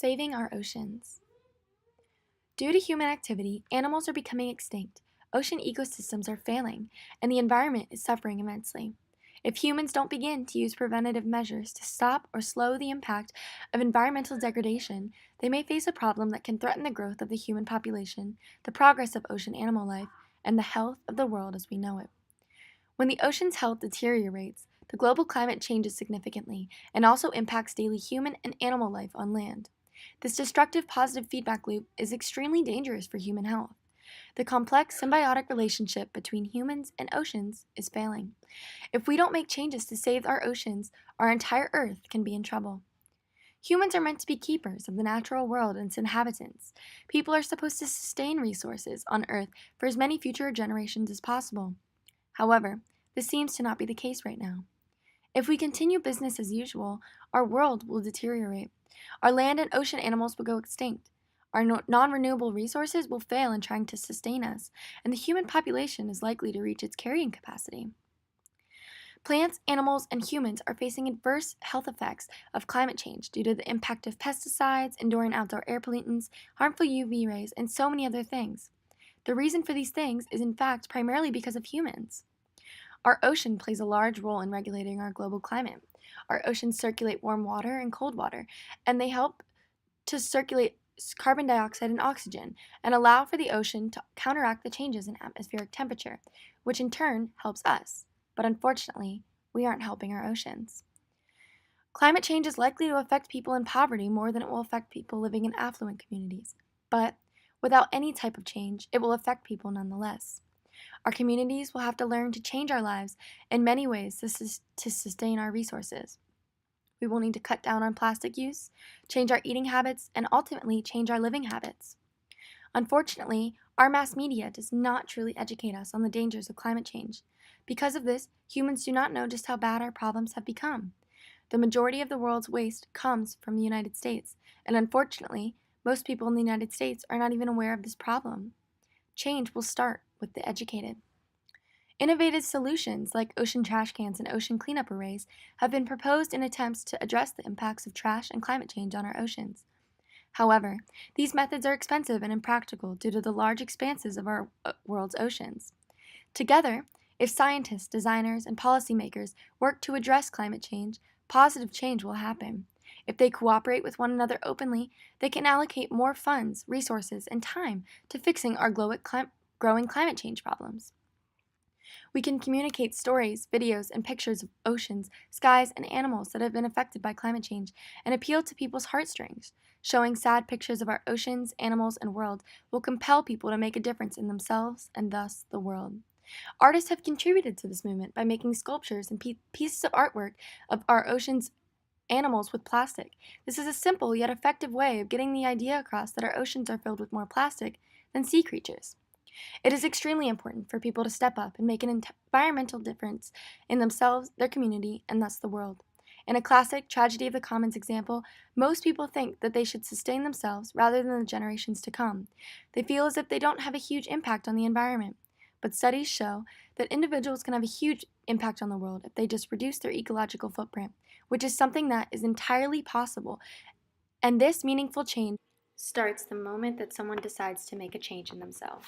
Saving our oceans. Due to human activity, animals are becoming extinct, ocean ecosystems are failing, and the environment is suffering immensely. If humans don't begin to use preventative measures to stop or slow the impact of environmental degradation, they may face a problem that can threaten the growth of the human population, the progress of ocean animal life, and the health of the world as we know it. When the ocean's health deteriorates, the global climate changes significantly and also impacts daily human and animal life on land. This destructive positive feedback loop is extremely dangerous for human health. The complex symbiotic relationship between humans and oceans is failing. If we don't make changes to save our oceans, our entire Earth can be in trouble. Humans are meant to be keepers of the natural world and its inhabitants. People are supposed to sustain resources on Earth for as many future generations as possible. However, this seems to not be the case right now. If we continue business as usual, our world will deteriorate. Our land and ocean animals will go extinct. Our non-renewable resources will fail in trying to sustain us, and the human population is likely to reach its carrying capacity. Plants, animals, and humans are facing adverse health effects of climate change due to the impact of pesticides, indoor and outdoor air pollutants, harmful UV rays, and so many other things. The reason for these things is in fact primarily because of humans. Our ocean plays a large role in regulating our global climate. Our oceans circulate warm water and cold water, and they help to circulate carbon dioxide and oxygen and allow for the ocean to counteract the changes in atmospheric temperature, which in turn helps us. But unfortunately, we aren't helping our oceans. Climate change is likely to affect people in poverty more than it will affect people living in affluent communities. But without any type of change, it will affect people nonetheless. Our communities will have to learn to change our lives in many ways to sustain our resources. We will need to cut down on plastic use, change our eating habits, and ultimately change our living habits. Unfortunately, our mass media does not truly educate us on the dangers of climate change. Because of this, humans do not know just how bad our problems have become. The majority of the world's waste comes from the United States, and unfortunately, most people in the United States are not even aware of this problem. Change will start with the educated. Innovative solutions like ocean trash cans and ocean cleanup arrays have been proposed in attempts to address the impacts of trash and climate change on our oceans. However, these methods are expensive and impractical due to the large expanses of our world's oceans. Together, if scientists, designers, and policymakers work to address climate change, positive change will happen. If they cooperate with one another openly, they can allocate more funds, resources, and time to fixing our growing climate change problems. We can communicate stories, videos, and pictures of oceans, skies, and animals that have been affected by climate change and appeal to people's heartstrings. Showing sad pictures of our oceans, animals, and world will compel people to make a difference in themselves and thus the world. Artists have contributed to this movement by making sculptures and pieces of artwork of our oceans animals with plastic. This is a simple yet effective way of getting the idea across that our oceans are filled with more plastic than sea creatures. It is extremely important for people to step up and make an environmental difference in themselves, their community, and thus the world. In a classic tragedy of the commons example, most people think that they should sustain themselves rather than the generations to come. They feel as if they don't have a huge impact on the environment. But studies show that individuals can have a huge impact on the world if they just reduce their ecological footprint, which is something that is entirely possible. And this meaningful change starts the moment that someone decides to make a change in themselves.